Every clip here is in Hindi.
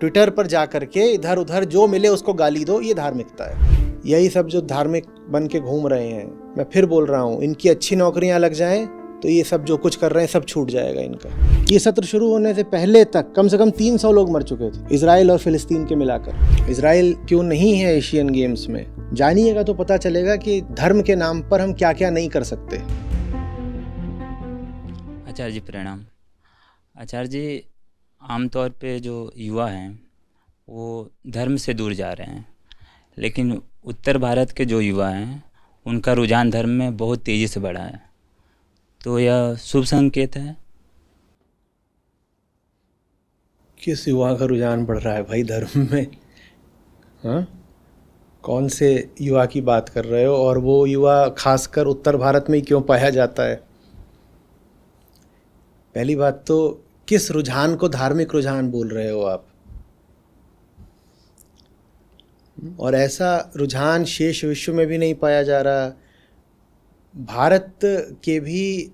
ट्विटर पर जा करके इधर उधर जो मिले उसको गाली दो, ये धार्मिकता है। यही सब जो धार्मिक बन के घूम रहे हैं, मैं फिर बोल रहा हूँ, इनकी अच्छी नौकरियां लग जाएं तो ये सब जो कुछ कर रहे हैं सब छूट जाएगा इनका। ये सत्र शुरू होने से पहले तक कम से कम 300 लोग मर चुके थे, इजराइल और फिलिस्तीन के मिलाकर। इजराइल क्यों नहीं है एशियन गेम्स में, जानिएगा तो पता चलेगा कि धर्म के नाम पर हम क्या क्या नहीं कर सकते। आचार्य जी प्रणाम। आचार्य जी, आमतौर पे जो युवा हैं वो धर्म से दूर जा रहे हैं, लेकिन उत्तर भारत के जो युवा हैं उनका रुझान धर्म में बहुत तेज़ी से बढ़ा है, तो यह शुभ संकेत है। किस युवा का रुझान बढ़ रहा है भाई धर्म में? हाँ, कौन से युवा की बात कर रहे हो? और वो युवा खासकर उत्तर भारत में ही क्यों पाया जाता है? पहली बात तो किस रुझान को धार्मिक रुझान बोल रहे हो आप? और ऐसा रुझान शेष विश्व में भी नहीं पाया जा रहा, भारत के भी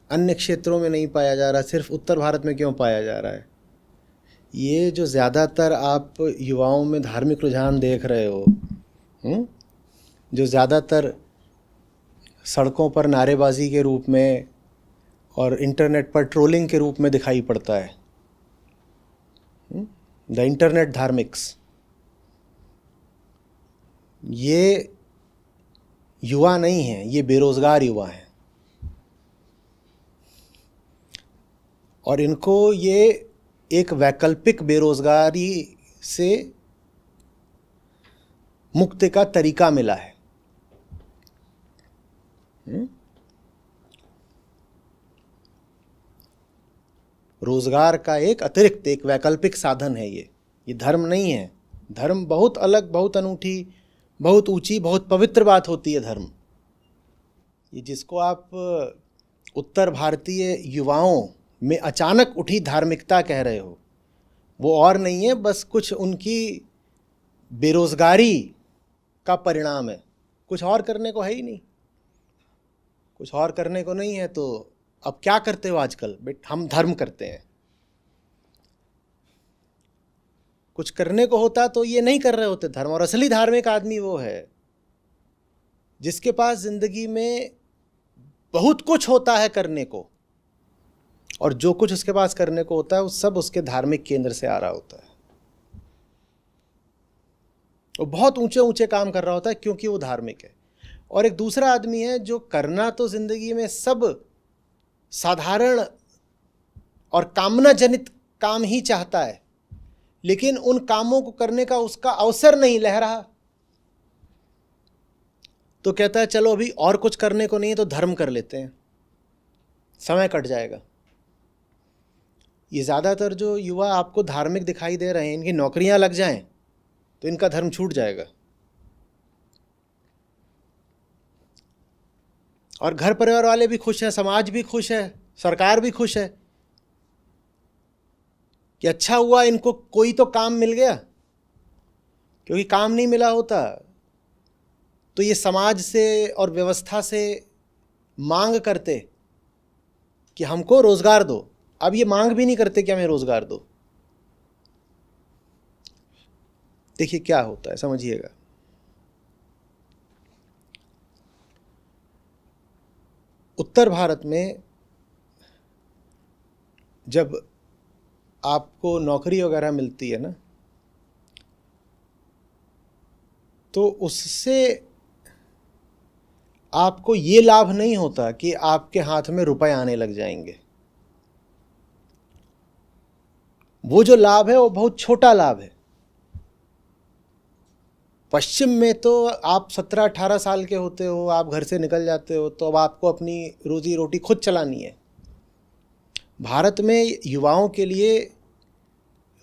अन्य क्षेत्रों में नहीं पाया जा रहा, सिर्फ उत्तर भारत में क्यों पाया जा रहा है? ये जो ज़्यादातर आप युवाओं में धार्मिक रुझान देख रहे हो, जो ज़्यादातर सड़कों पर नारेबाजी के रूप में और इंटरनेट पर ट्रोलिंग के रूप में दिखाई पड़ता है, द इंटरनेट धार्मिक्स, ये युवा नहीं है, ये बेरोजगार युवा हैं। और इनको ये एक वैकल्पिक बेरोजगारी से मुक्ति का तरीका मिला है। रोजगार का एक अतिरिक्त, एक वैकल्पिक साधन है ये धर्म नहीं है। धर्म बहुत अलग, बहुत अनूठी, बहुत ऊंची, बहुत पवित्र बात होती है धर्म। ये जिसको आप उत्तर भारतीय युवाओं में अचानक उठी धार्मिकता कह रहे हो, वो और नहीं है, बस कुछ उनकी बेरोजगारी का परिणाम है। कुछ और करने को है ही नहीं, कुछ और करने को नहीं है। तो अब क्या करते हो आजकल? हम धर्म करते हैं। कुछ करने को होता तो ये नहीं कर रहे होते धर्म। और असली धार्मिक आदमी वो है जिसके पास जिंदगी में बहुत कुछ होता है करने को, और जो कुछ उसके पास करने को होता है वो सब उसके धार्मिक केंद्र से आ रहा होता है। वो बहुत ऊंचे ऊंचे काम कर रहा होता है क्योंकि वो धार्मिक है। और एक दूसरा आदमी है जो करना तो जिंदगी में सब साधारण और कामना जनित काम ही चाहता है, लेकिन उन कामों को करने का उसका अवसर नहीं लह रहा, तो कहता है चलो अभी और कुछ करने को नहीं है तो धर्म कर लेते हैं, समय कट जाएगा। ये ज़्यादातर जो युवा आपको धार्मिक दिखाई दे रहे हैं, इनकी नौकरियां लग जाएं तो इनका धर्म छूट जाएगा। और घर परिवार वाले भी खुश हैं, समाज भी खुश है, सरकार भी खुश है कि अच्छा हुआ इनको कोई तो काम मिल गया। क्योंकि काम नहीं मिला होता तो ये समाज से और व्यवस्था से मांग करते कि हमको रोजगार दो। अब ये मांग भी नहीं करते कि हमें रोजगार दो। देखिए क्या होता है, समझिएगा। उत्तर भारत में जब आपको नौकरी वगैरह मिलती है ना, तो उससे आपको ये लाभ नहीं होता कि आपके हाथ में रुपए आने लग जाएंगे। वो जो लाभ है वो बहुत छोटा लाभ है। पश्चिम में तो आप 17-18 साल के होते हो, आप घर से निकल जाते हो, तो अब आपको अपनी रोजी रोटी खुद चलानी है। भारत में युवाओं के लिए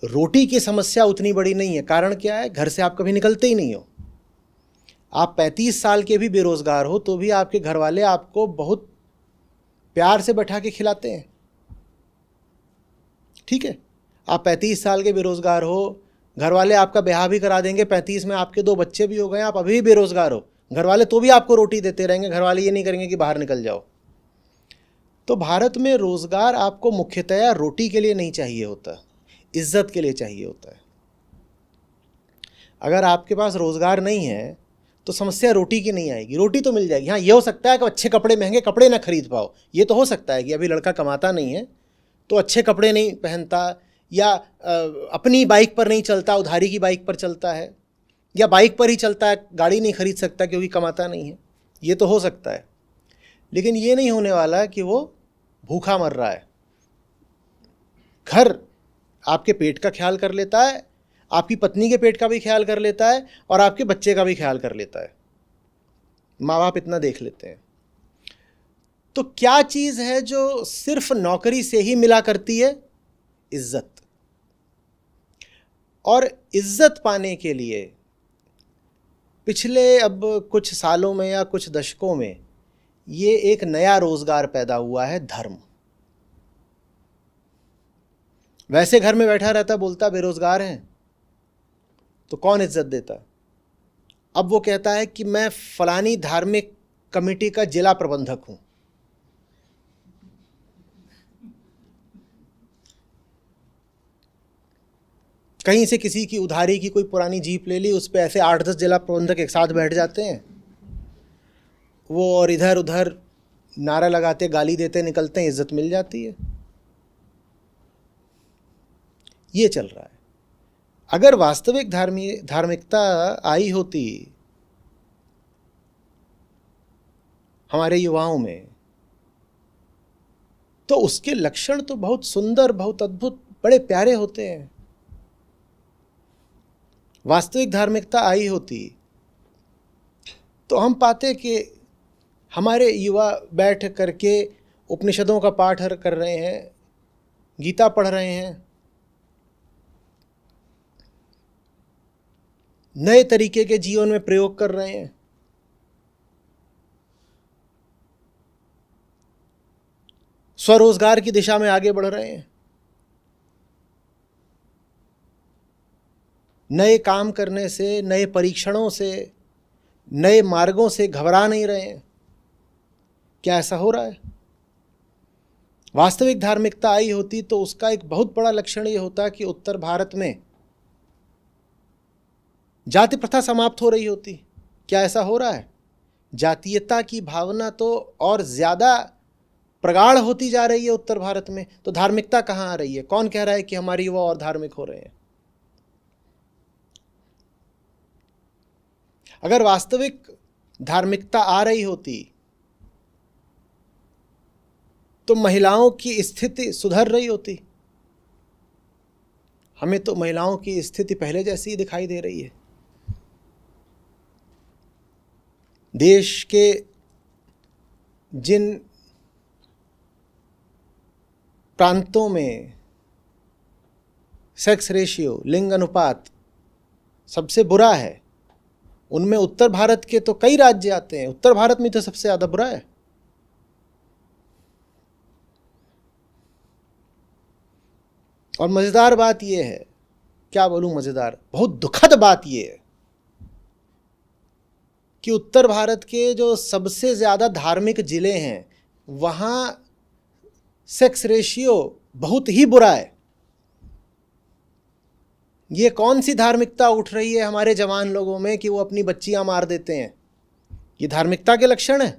रोटी की समस्या उतनी बड़ी नहीं है। कारण क्या है? घर से आप कभी निकलते ही नहीं हो। आप 35 साल के भी बेरोजगार हो तो भी आपके घर वाले आपको बहुत प्यार से बैठा के खिलाते हैं, ठीक है? आप 35 साल के बेरोजगार हो, घर वाले आपका ब्याह भी करा देंगे, 35 में आपके 2 बच्चे भी हो गए, आप अभी भी बेरोजगार हो, घर वाले तो भी आपको रोटी देते रहेंगे। घर वाले ये नहीं करेंगे कि बाहर निकल जाओ। तो भारत में रोजगार आपको मुख्यतया रोटी के लिए नहीं चाहिए होता, इज्जत के लिए चाहिए होता है। अगर आपके पास रोज़गार नहीं है तो समस्या रोटी की नहीं आएगी, रोटी तो मिल जाएगी। हाँ, ये हो सकता है कि अच्छे कपड़े, महंगे कपड़े ना खरीद पाओ, ये तो हो सकता है कि अभी लड़का कमाता नहीं है तो अच्छे कपड़े नहीं पहनता, या अपनी बाइक पर नहीं चलता, उधारी की बाइक पर चलता है, या बाइक पर ही चलता है, गाड़ी नहीं खरीद सकता क्योंकि कमाता नहीं है, ये तो हो सकता है। लेकिन ये नहीं होने वाला कि वो भूखा मर रहा है। घर आपके पेट का ख्याल कर लेता है, आपकी पत्नी के पेट का भी ख्याल कर लेता है, और आपके बच्चे का भी ख्याल कर लेता है। माँ बाप इतना देख लेते हैं। तो क्या चीज़ है जो सिर्फ नौकरी से ही मिला करती है? इज्जत। और इज्जत पाने के लिए पिछले अब कुछ सालों में या कुछ दशकों में ये एक नया रोजगार पैदा हुआ है, धर्म। वैसे घर में बैठा रहता, बोलता बेरोजगार है तो कौन इज्जत देता? अब वो कहता है कि मैं फलानी धार्मिक कमेटी का जिला प्रबंधक हूं। कहीं से किसी की उधारी की कोई पुरानी जीप ले ली, उस पे ऐसे 8-10 जिला प्रबंधक एक साथ बैठ जाते हैं वो, और इधर उधर नारा लगाते, गाली देते निकलते हैं, इज्जत मिल जाती है। ये चल रहा है। अगर वास्तविक धार्मिकता आई होती हमारे युवाओं में तो उसके लक्षण तो बहुत सुंदर, बहुत अद्भुत, बड़े प्यारे होते हैं। वास्तविक धार्मिकता आई होती तो हम पाते कि हमारे युवा बैठ करके उपनिषदों का पाठ कर रहे हैं, गीता पढ़ रहे हैं, नए तरीके के जीवन में प्रयोग कर रहे हैं, स्वरोजगार की दिशा में आगे बढ़ रहे हैं, नए काम करने से, नए परीक्षणों से, नए मार्गों से घबरा नहीं रहे हैं। क्या ऐसा हो रहा है? वास्तविक धार्मिकता आई होती तो उसका एक बहुत बड़ा लक्षण ये होता कि उत्तर भारत में जाति प्रथा समाप्त हो रही होती। क्या ऐसा हो रहा है? जातीयता की भावना तो और ज़्यादा प्रगाढ़ होती जा रही है उत्तर भारत में। तो धार्मिकता कहाँ आ रही है? कौन कह रहा है कि हमारे युवा और धार्मिक हो रहे हैं? अगर वास्तविक धार्मिकता आ रही होती तो महिलाओं की स्थिति सुधर रही होती। हमें तो महिलाओं की स्थिति पहले जैसी ही दिखाई दे रही है। देश के जिन प्रांतों में सेक्स रेशियो, लिंग अनुपात सबसे बुरा है, उनमें उत्तर भारत के तो कई राज्य आते हैं। उत्तर भारत में तो सबसे ज़्यादा बुरा है। और मज़ेदार बात यह है, क्या बोलूं मज़ेदार, बहुत दुखद बात यह है कि उत्तर भारत के जो सबसे ज़्यादा धार्मिक ज़िले हैं वहाँ सेक्स रेशियो बहुत ही बुरा है। ये कौन सी धार्मिकता उठ रही है हमारे जवान लोगों में कि वो अपनी बच्चियां मार देते हैं? ये धार्मिकता के लक्षण है?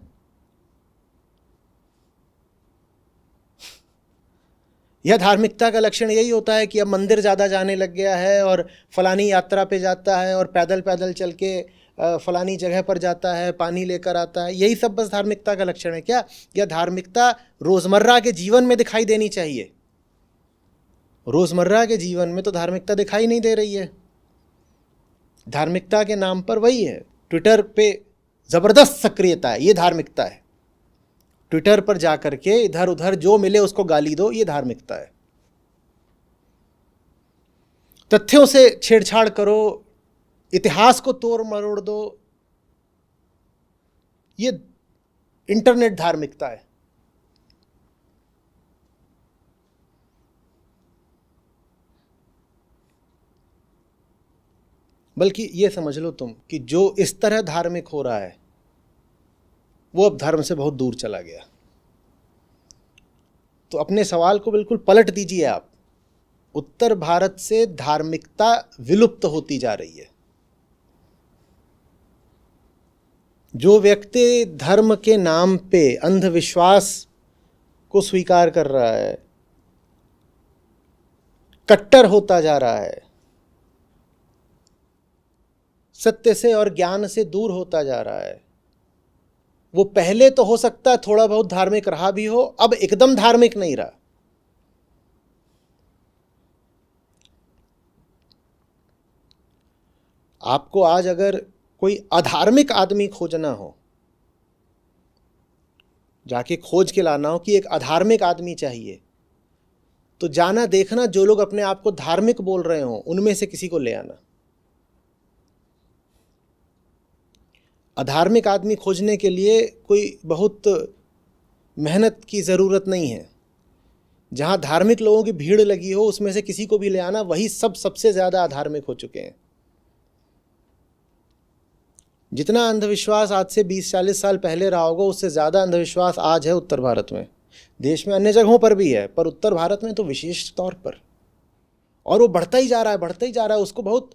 यह धार्मिकता का लक्षण यही होता है कि अब मंदिर ज़्यादा जाने लग गया है और फलानी यात्रा पे जाता है और पैदल पैदल चल के फलानी जगह पर जाता है, पानी लेकर आता है, यही सब बस धार्मिकता का लक्षण है क्या? यह धार्मिकता रोज़मर्रा के जीवन में दिखाई देनी चाहिए। रोज़मर्रा के जीवन में तो धार्मिकता दिखाई नहीं दे रही है। धार्मिकता के नाम पर वही है, ट्विटर पे ज़बरदस्त सक्रियता है, ये धार्मिकता है। ट्विटर पर जाकर के इधर उधर जो मिले उसको गाली दो, ये धार्मिकता है। तथ्यों से छेड़छाड़ करो, इतिहास को तोड़ मरोड़ दो, ये इंटरनेट धार्मिकता है। बल्कि ये समझ लो तुम कि जो इस तरह धार्मिक हो रहा है वो अब धर्म से बहुत दूर चला गया। तो अपने सवाल को बिल्कुल पलट दीजिए आप। उत्तर भारत से धार्मिकता विलुप्त होती जा रही है। जो व्यक्ति धर्म के नाम पे अंधविश्वास को स्वीकार कर रहा है, कट्टर होता जा रहा है, सत्य से और ज्ञान से दूर होता जा रहा है, वो पहले तो हो सकता है थोड़ा बहुत धार्मिक रहा भी हो, अब एकदम धार्मिक नहीं रहा। आपको आज अगर कोई अधार्मिक आदमी खोजना हो, जाके खोज के लाना हो कि एक अधार्मिक आदमी चाहिए, तो जाना देखना जो लोग अपने आप को धार्मिक बोल रहे हो उनमें से किसी को ले आना। अधार्मिक आदमी खोजने के लिए कोई बहुत मेहनत की ज़रूरत नहीं है। जहाँ धार्मिक लोगों की भीड़ लगी हो उसमें से किसी को भी ले आना, वही सबसे ज़्यादा अधार्मिक हो चुके हैं। जितना अंधविश्वास आज से 20-40 साल पहले रहा होगा, उससे ज़्यादा अंधविश्वास आज है उत्तर भारत में। देश में अन्य जगहों पर भी है, पर उत्तर भारत में तो विशेष तौर पर, और वो बढ़ता ही जा रहा है, बढ़ता ही जा रहा है। उसको बहुत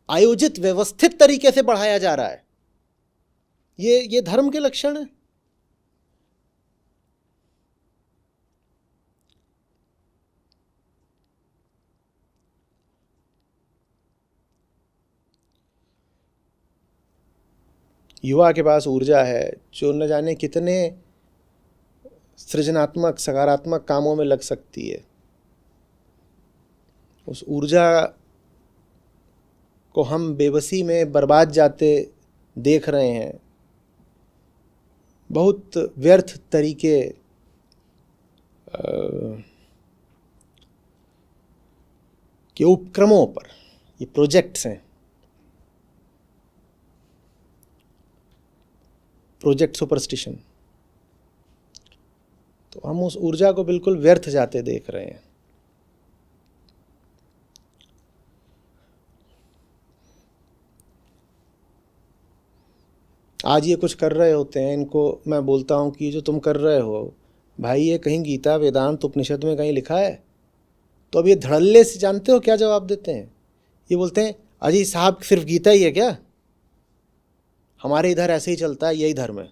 आयोजित व्यवस्थित तरीके से बढ़ाया जा रहा है। ये धर्म के लक्षण है। युवा के पास ऊर्जा है जो न जाने कितने सृजनात्मक सकारात्मक कामों में लग सकती है। उस ऊर्जा को हम बेबसी में बर्बाद जाते देख रहे हैं, बहुत व्यर्थ तरीके के उपक्रमों पर। ये प्रोजेक्ट्स हैं, प्रोजेक्ट सुपरस्टिशन। तो हम उस ऊर्जा को बिल्कुल व्यर्थ जाते देख रहे हैं। आज ये कुछ कर रहे होते हैं, इनको मैं बोलता हूँ कि जो तुम कर रहे हो भाई, ये कहीं गीता वेदांत उपनिषद में कहीं लिखा है? तो अब ये धड़ल्ले से जानते हो क्या जवाब देते हैं? ये बोलते हैं अजी साहब सिर्फ गीता ही है क्या? हमारे इधर ऐसे ही चलता है, यही धर्म है।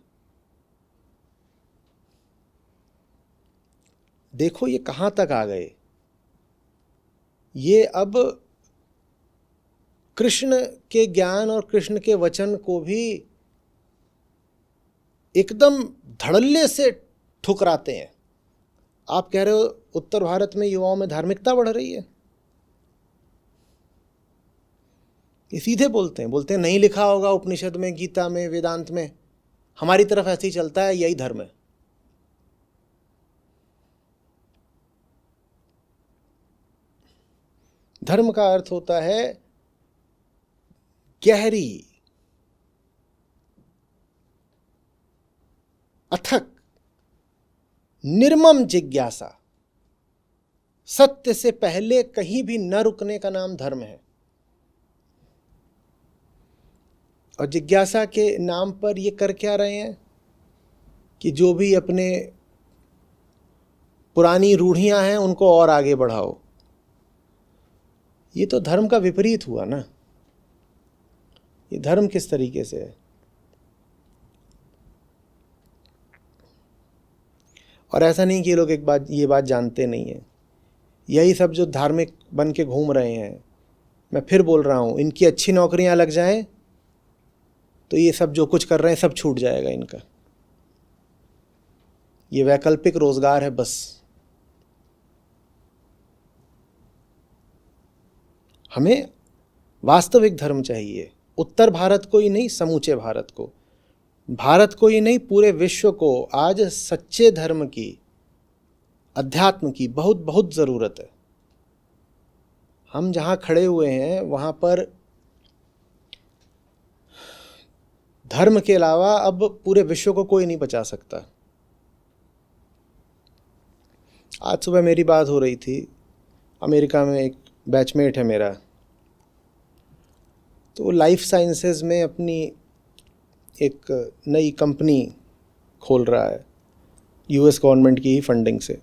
देखो ये कहाँ तक आ गए। ये अब कृष्ण के ज्ञान और कृष्ण के वचन को भी एकदम धड़ल्ले से ठुकराते हैं। आप कह रहे हो उत्तर भारत में युवाओं में धार्मिकता बढ़ रही है, ये सीधे बोलते हैं नहीं लिखा होगा उपनिषद में, गीता में, वेदांत में, हमारी तरफ ऐसे ही चलता है, यही धर्म है। धर्म का अर्थ होता है गहरी, अथक, निर्मम जिज्ञासा। सत्य से पहले कहीं भी न रुकने का नाम धर्म है। और जिज्ञासा के नाम पर ये कर क्या रहे हैं कि जो भी अपने पुरानी रूढ़ियां हैं उनको और आगे बढ़ाओ। ये तो धर्म का विपरीत हुआ ना। ये धर्म किस तरीके से है? और ऐसा नहीं कि ये लोग ये बात जानते नहीं हैं। यही सब जो धार्मिक बन के घूम रहे हैं, मैं फिर बोल रहा हूँ, इनकी अच्छी नौकरियां लग जाएं तो ये सब जो कुछ कर रहे हैं सब छूट जाएगा इनका। ये वैकल्पिक रोजगार है बस। हमें वास्तविक धर्म चाहिए, उत्तर भारत को ही नहीं, समूचे भारत को, भारत को ही नहीं, पूरे विश्व को आज सच्चे धर्म की, अध्यात्म की बहुत बहुत ज़रूरत है। हम जहाँ खड़े हुए हैं वहाँ पर धर्म के अलावा अब पूरे विश्व को कोई नहीं बचा सकता। आज सुबह मेरी बात हो रही थी, अमेरिका में एक बैचमेट है मेरा, तो लाइफ साइंसेज में अपनी एक नई कंपनी खोल रहा है, यूएस गवर्नमेंट की ही फंडिंग से।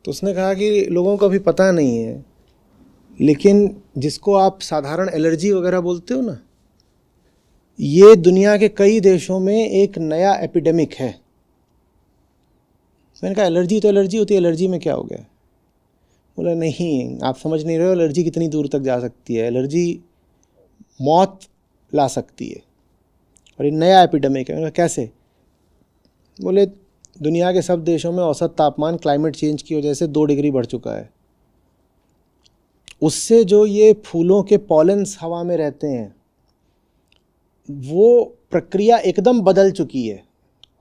तो उसने कहा कि लोगों को अभी पता नहीं है, लेकिन जिसको आप साधारण एलर्जी वगैरह बोलते हो ना, ये दुनिया के कई देशों में एक नया एपिडेमिक है। मैंने कहा एलर्जी तो एलर्जी होती है, एलर्जी में क्या हो गया? बोला नहीं, आप समझ नहीं रहे हो, एलर्जी कितनी दूर तक जा सकती है, एलर्जी मौत ला सकती है और ये नया एपिडेमिक है। मैंने कहा कैसे? बोले दुनिया के सब देशों में औसत तापमान क्लाइमेट चेंज की वजह से 2 डिग्री बढ़ चुका है। उससे जो ये फूलों के पॉलेंस हवा में रहते हैं वो प्रक्रिया एकदम बदल चुकी है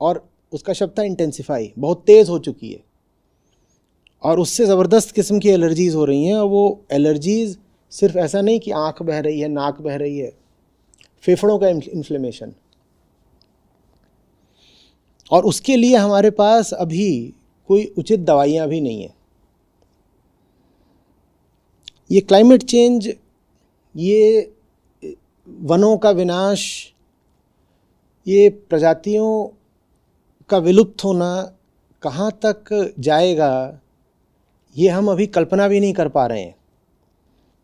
और उसका शब्द था इंटेंसिफाई, बहुत तेज़ हो चुकी है और उससे ज़बरदस्त किस्म की एलर्जीज़ हो रही हैं। और वो एलर्जीज़ सिर्फ ऐसा नहीं कि आँख बह रही है, नाक बह रही है, फेफड़ों का इन्फ्लेमेशन। और उसके लिए हमारे पास अभी कोई उचित दवाइयाँ भी नहीं हैं। ये क्लाइमेट चेंज, ये वनों का विनाश, ये प्रजातियों का विलुप्त होना कहाँ तक जाएगा ये हम अभी कल्पना भी नहीं कर पा रहे हैं।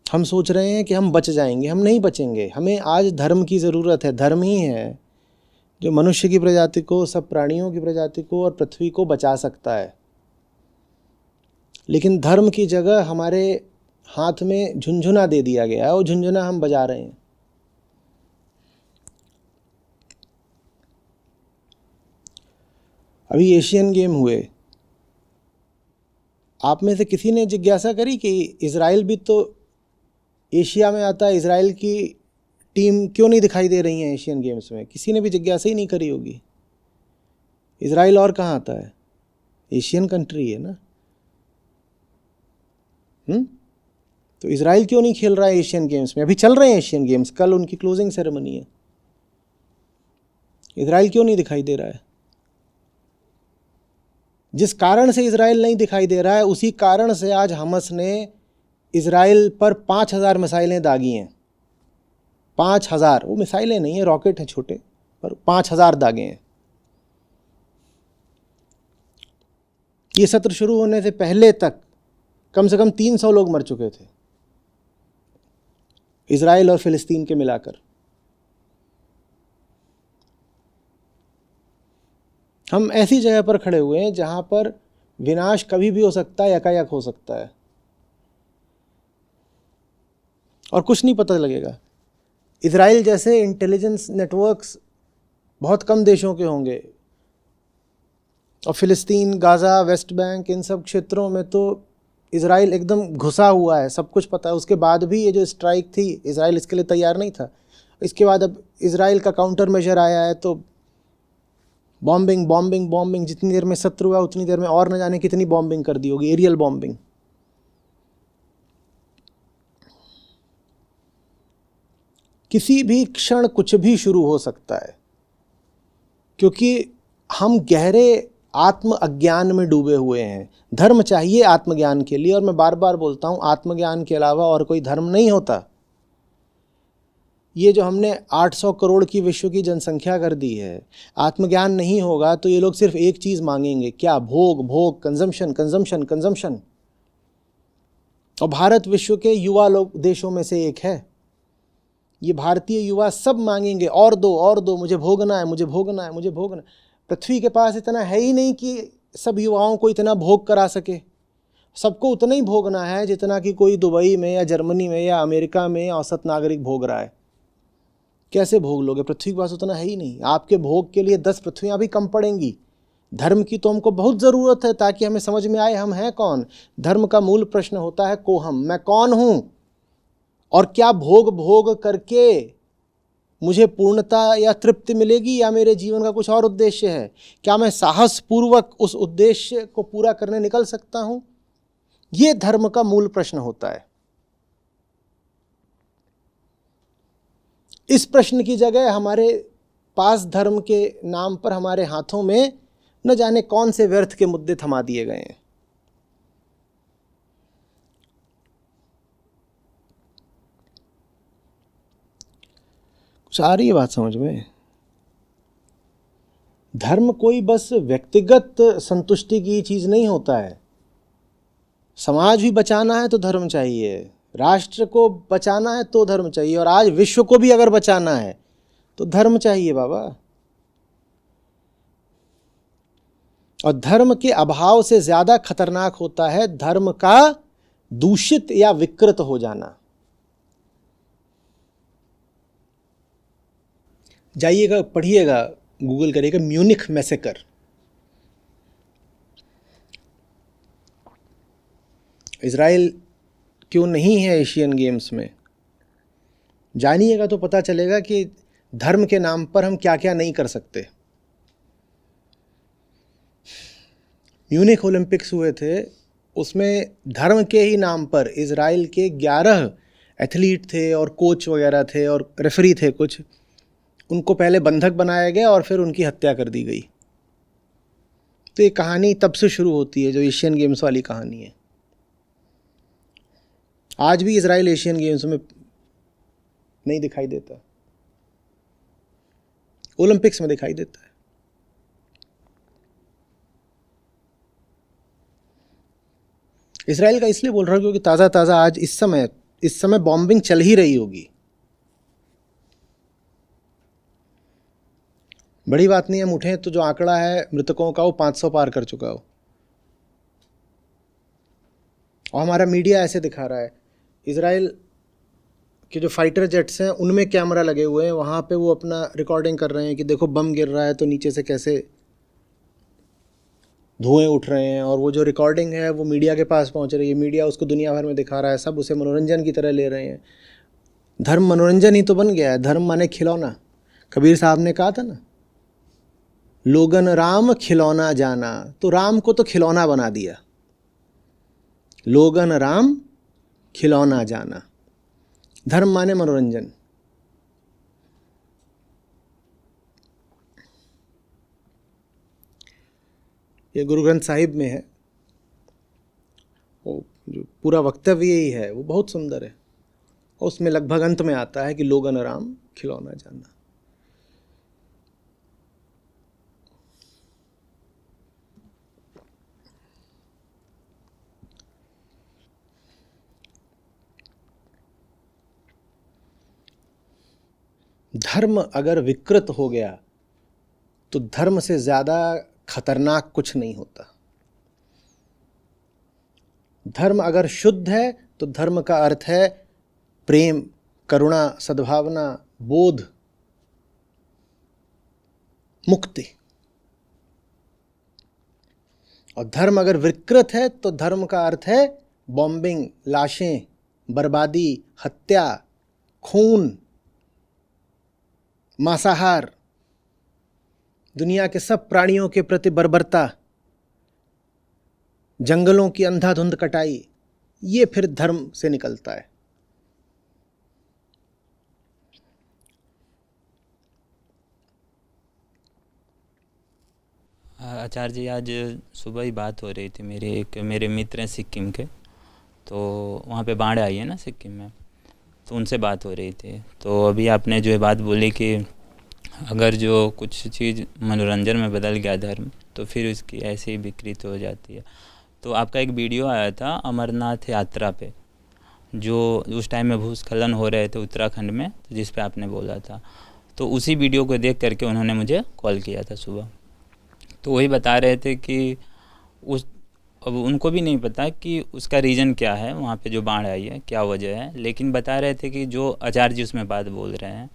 हम सोच रहे हैं कि हम बच जाएंगे, हम नहीं बचेंगे। हमें आज धर्म की ज़रूरत है। धर्म ही है जो मनुष्य की प्रजाति को, सब प्राणियों की प्रजाति को और पृथ्वी को बचा सकता है। लेकिन धर्म की जगह हमारे हाथ में झुनझुना दे दिया गया है और झुनझुना हम बजा रहे हैं। अभी एशियन गेम हुए, आप में से किसी ने जिज्ञासा करी कि इज़राइल भी तो एशिया में आता है, इज़राइल की टीम क्यों नहीं दिखाई दे रही है एशियन गेम्स में? किसी ने भी जिज्ञासा ही नहीं करी होगी। इज़राइल और कहाँ आता है? एशियन कंट्री है ना। तो इज़राइल क्यों नहीं खेल रहा है एशियन गेम्स में? अभी चल रहे हैं एशियन गेम्स, कल उनकी क्लोजिंग सेरेमनी है। इज़राइल क्यों नहीं दिखाई दे रहा है? जिस कारण से इज़राइल नहीं दिखाई दे रहा है उसी कारण से आज हमस ने इज़राइल पर 5000 मिसाइलें दागी हैं। 5000, वो मिसाइलें नहीं है, रॉकेट हैं छोटे, पर 5000 दागे हैं। ये सत्र शुरू होने से पहले तक कम से कम 300 लोग मर चुके थे, इज़राइल और फ़िलिस्तीन के मिलाकर। हम ऐसी जगह पर खड़े हुए हैं जहां पर विनाश कभी भी हो सकता है, यकायक हो सकता है और कुछ नहीं पता लगेगा। इज़राइल जैसे इंटेलिजेंस नेटवर्क्स बहुत कम देशों के होंगे और फ़िलिस्तीन, गाज़ा, वेस्ट बैंक, इन सब क्षेत्रों में तो इज़राइल एकदम घुसा हुआ है, सब कुछ पता है। उसके बाद भी ये जो स्ट्राइक थी, इज़राइल इसके लिए तैयार नहीं था। इसके बाद अब इज़राइल का काउंटर मेजर आया है तो बॉम्बिंग बॉम्बिंग बॉम्बिंग, जितनी देर में सत्र हुआ उतनी देर में और न जाने कितनी बॉम्बिंग कर दी होगी, एरियल बॉम्बिंग। किसी भी क्षण कुछ भी शुरू हो सकता है क्योंकि हम गहरे आत्म अज्ञान में डूबे हुए हैं। धर्म चाहिए आत्मज्ञान के लिए, और मैं बार बार बोलता हूँ आत्मज्ञान के अलावा और कोई धर्म नहीं होता। ये जो हमने 800 करोड़ की विश्व की जनसंख्या कर दी है, आत्मज्ञान नहीं होगा तो ये लोग सिर्फ एक चीज़ मांगेंगे, क्या? भोग भोग, कंजम्पशन कंजम्पशन कंजम्पशन। और भारत विश्व के युवा लोग देशों में से एक है। ये भारतीय युवा सब मांगेंगे और दो, मुझे भोगना है, मुझे भोगना है, मुझे भोगना। पृथ्वी के पास इतना है ही नहीं कि सब युवाओं को इतना भोग करा सके। सबको उतना ही भोगना है जितना कि कोई दुबई में या जर्मनी में या अमेरिका में औसत नागरिक भोग रहा है। कैसे भोग लोगे? पृथ्वी के पास उतना है ही नहीं। आपके भोग के लिए 10 पृथ्वियाँ भी कम पड़ेंगी। धर्म की तो हमको बहुत ज़रूरत है ताकि हमें समझ में आए हम हैं कौन। धर्म का मूल प्रश्न होता है कोहम, मैं कौन हूँ और क्या भोग भोग करके मुझे पूर्णता या तृप्ति मिलेगी, या मेरे जीवन का कुछ और उद्देश्य है? क्या मैं साहस पूर्वक उस उद्देश्य को पूरा करने निकल सकता हूँ? ये धर्म का मूल प्रश्न होता है। इस प्रश्न की जगह हमारे पास धर्म के नाम पर हमारे हाथों में न जाने कौन से व्यर्थ के मुद्दे थमा दिए गए हैं। कुछ आ रही है बात समझ में? धर्म कोई बस व्यक्तिगत संतुष्टि की चीज नहीं होता है। समाज भी बचाना है तो धर्म चाहिए, राष्ट्र को बचाना है तो धर्म चाहिए, और आज विश्व को भी अगर बचाना है तो धर्म चाहिए बाबा। और धर्म के अभाव से ज्यादा खतरनाक होता है धर्म का दूषित या विकृत हो जाना। जाइएगा, पढ़िएगा, गूगल करिएगा, म्यूनिख मैसेकर। इजराइल क्यों नहीं है एशियन गेम्स में, जानिएगा तो पता चलेगा कि धर्म के नाम पर हम क्या क्या नहीं कर सकते। म्यूनिख ओलंपिक्स हुए थे, उसमें धर्म के ही नाम पर इजराइल के 11 एथलीट थे और कोच वगैरह थे और रेफरी थे कुछ, उनको पहले बंधक बनाया गया और फिर उनकी हत्या कर दी गई। तो ये कहानी तब से शुरू होती है, जो एशियन गेम्स वाली कहानी है। आज भी इजराइल एशियन गेम्स में नहीं दिखाई देता, ओलंपिक्स में दिखाई देता है। इजराइल का इसलिए बोल रहा हूं क्योंकि ताज़ा ताज़ा आज इस समय बॉम्बिंग चल ही रही होगी। बड़ी बात नहीं है, हम उठें तो जो आंकड़ा है मृतकों का वो 500 पार कर चुका हो, और हमारा मीडिया ऐसे दिखा रहा है। इजराइल के जो फाइटर जेट्स हैं उनमें कैमरा लगे हुए हैं, वहाँ पे वो अपना रिकॉर्डिंग कर रहे हैं कि देखो बम गिर रहा है तो नीचे से कैसे धुएं उठ रहे हैं, और वो जो रिकॉर्डिंग है वो मीडिया के पास पहुँच रही है, मीडिया उसको दुनिया भर में दिखा रहा है, सब उसे मनोरंजन की तरह ले रहे हैं। धर्म मनोरंजन ही तो बन गया है, धर्म माने खिलौना। कबीर साहब ने कहा था ना, लोगन राम खिलौना जाना, तो राम को तो खिलौना बना दिया। लोगन राम खिलौना जाना, धर्म माने मनोरंजन। ये गुरु ग्रंथ साहिब में है, वो जो पूरा वक्तव्य यही है, वो बहुत सुंदर है। और उसमें लगभग अंत में आता है कि लोगन राम खिलौना जाना। धर्म अगर विकृत हो गया तो धर्म से ज्यादा खतरनाक कुछ नहीं होता। धर्म अगर शुद्ध है तो धर्म का अर्थ है प्रेम, करुणा, सद्भावना, बोध, मुक्ति। और धर्म अगर विकृत है तो धर्म का अर्थ है बॉम्बिंग, लाशें, बर्बादी, हत्या, खून, मांसाहार, दुनिया के सब प्राणियों के प्रति बर्बरता, जंगलों की अंधाधुंध कटाई, ये फिर धर्म से निकलता है। आचार्य जी, आज सुबह ही बात हो रही थी, मेरे मित्र हैं सिक्किम के, तो वहाँ पे बाढ़ आई है ना सिक्किम में, तो उनसे बात हो रही थी। तो अभी आपने जो बात बोली कि अगर जो कुछ चीज़ मनोरंजन में बदल गया धर्म, तो फिर उसकी ऐसे ही विकृत हो जाती है। तो आपका एक वीडियो आया था अमरनाथ यात्रा पे, जो उस टाइम में भूस्खलन हो रहे थे उत्तराखंड में, तो जिस पे आपने बोला था, तो उसी वीडियो को देख करके उन्होंने मुझे कॉल किया था सुबह। तो वही बता रहे थे कि अब उनको भी नहीं पता कि उसका रीज़न क्या है, वहाँ पे जो बाढ़ आई है क्या वजह है, लेकिन बता रहे थे कि जो आचार्य जी उसमें बात बोल रहे हैं,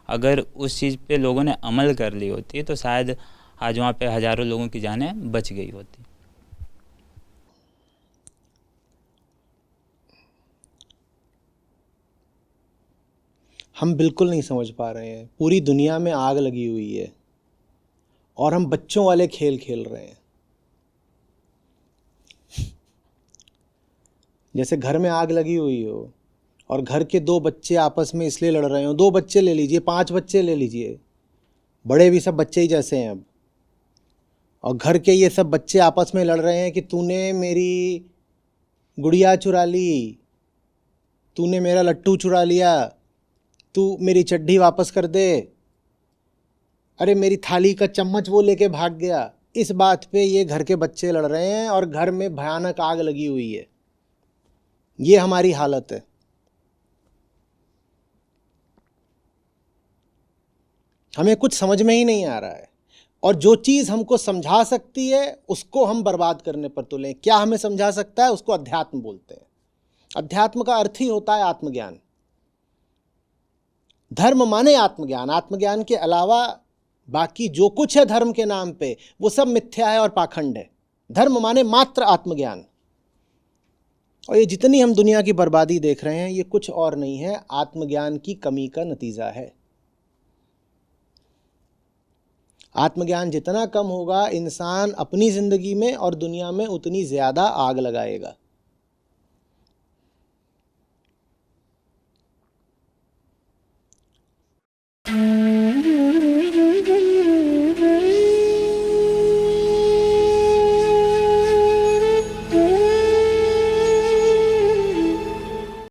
अगर उस चीज़ पे लोगों ने अमल कर ली होती तो शायद आज वहाँ पे हज़ारों लोगों की जानें बच गई होती। हम बिल्कुल नहीं समझ पा रहे हैं, पूरी दुनिया में आग लगी हुई है और हम बच्चों वाले खेल खेल रहे हैं। जैसे घर में आग लगी हुई हो और घर के 2 बच्चे आपस में इसलिए लड़ रहे हो, 2 बच्चे ले लीजिए, 5 बच्चे ले लीजिए, बड़े भी सब बच्चे ही जैसे हैं अब, और घर के ये सब बच्चे आपस में लड़ रहे हैं कि तूने मेरी गुड़िया चुरा ली, तूने मेरा लट्टू चुरा लिया, तू मेरी चड्डी वापस कर दे, अरे मेरी थाली का चम्मच वो लेके भाग गया। इस बात पे ये घर के बच्चे लड़ रहे हैं और घर में भयानक आग लगी हुई है। ये हमारी हालत है। हमें कुछ समझ में ही नहीं आ रहा है, और जो चीज़ हमको समझा सकती है उसको हम बर्बाद करने पर तुले। क्या हमें समझा सकता है? उसको अध्यात्म बोलते हैं। अध्यात्म का अर्थ ही होता है आत्मज्ञान। धर्म माने आत्मज्ञान। आत्मज्ञान के अलावा बाकी जो कुछ है धर्म के नाम पे, वो सब मिथ्या है और पाखंड है। धर्म माने मात्र आत्मज्ञान। और ये जितनी हम दुनिया की बर्बादी देख रहे हैं, ये कुछ और नहीं है, आत्मज्ञान की कमी का नतीजा है। आत्मज्ञान जितना कम होगा, इंसान अपनी जिंदगी में और दुनिया में उतनी ज्यादा आग लगाएगा।